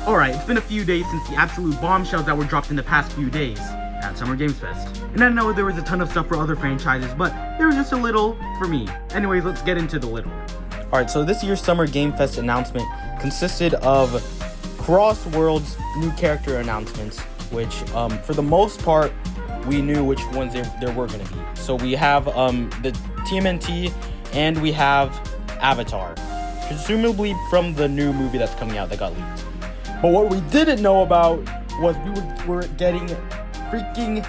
Alright, it's been a few days since the absolute bombshells that were dropped in the past few days at Summer Games Fest. And I know there was a ton of stuff for other franchises, but there was just a little for me. Anyways, let's get into the little. Alright, so this year's Summer Game Fest announcement consisted of Crossworlds new character announcements, which for the most part, we knew which ones there were going to be. So we have the TMNT and we have Avatar, presumably from the new movie that's coming out that got leaked. But what we didn't know about was we were getting freaking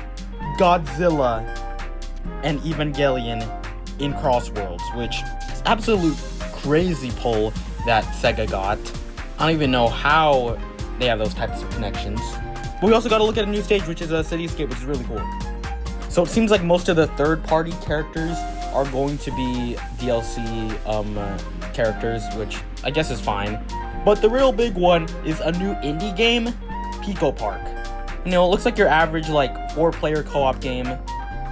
Godzilla and Evangelion in Crossworlds, which is absolute crazy pull that Sega got. I don't even know how they have those types of connections. But we also got to look at a new stage, which is a cityscape, which is really cool. So it seems like most of the third-party characters are going to be DLC characters, which I guess is fine. But the real big one is a new indie game, Pico Park. You know, it looks like your average, like, 4-player co-op game.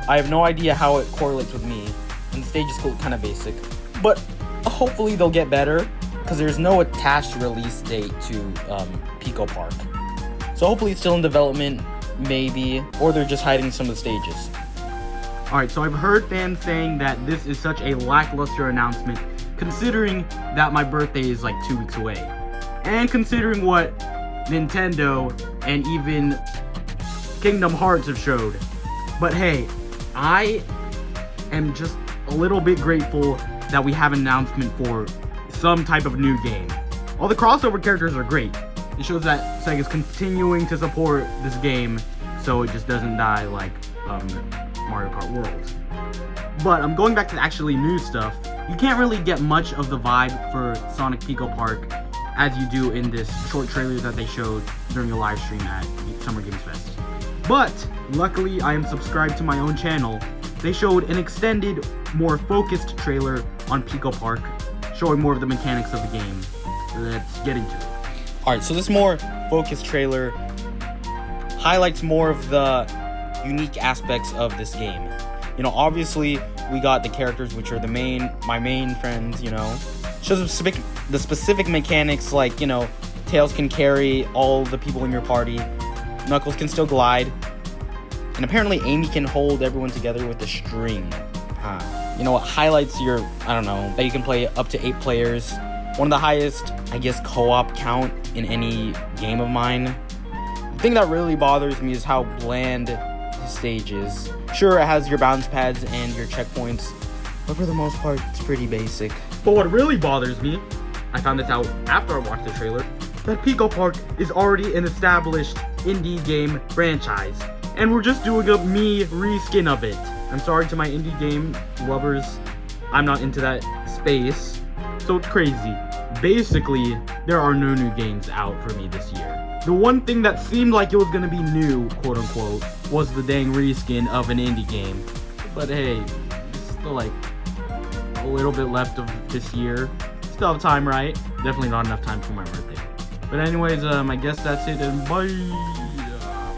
I have no idea how it correlates with me, and the stage is kind of basic. But hopefully they'll get better, because there's no attached release date to Pico Park. So hopefully it's still in development, maybe, or they're just hiding some of the stages. Alright, so I've heard fans saying that this is such a lackluster announcement, considering that my birthday is like 2 weeks away. And considering what Nintendo and even Kingdom Hearts have showed. But hey, I am just a little bit grateful that we have an announcement for some type of new game. All the crossover characters are great. It shows that Sega's continuing to support this game, so it just doesn't die like Mario Kart World. But I'm going back to the actually new stuff. You can't really get much of the vibe for Sonic Pico Park as you do in this short trailer that they showed during a live stream at Summer Games Fest. But luckily, I am subscribed to my own channel. They showed an extended, more focused trailer on Pico Park, showing more of the mechanics of the game. Let's get into it. Alright, so this more focused trailer highlights more of the unique aspects of this game. You know, obviously, we got the characters, which are my main friends, you know. Shows the specific mechanics, like, you know, Tails can carry all the people in your party, Knuckles can still glide, and apparently Amy can hold everyone together with a string. You know, it highlights your, I don't know, that you can play up to 8 players. One of the highest, I guess, co-op count in any game of mine. The thing that really bothers me is how bland the stage is. Sure, it has your bounce pads and your checkpoints, but for the most part, it's pretty basic. But what really bothers me, I found this out after I watched the trailer, that Pico Park is already an established indie game franchise, and we're just doing a reskin of it. I'm sorry to my indie game lovers, I'm not into that space, so it's crazy. Basically, there are no new games out for me this year. The one thing that seemed like it was gonna be new, quote unquote, was the dang reskin of an indie game. But hey, it's still like a little bit left of this year. Still have time, right? Definitely not enough time for my birthday. But anyways, I guess that's it, and bye!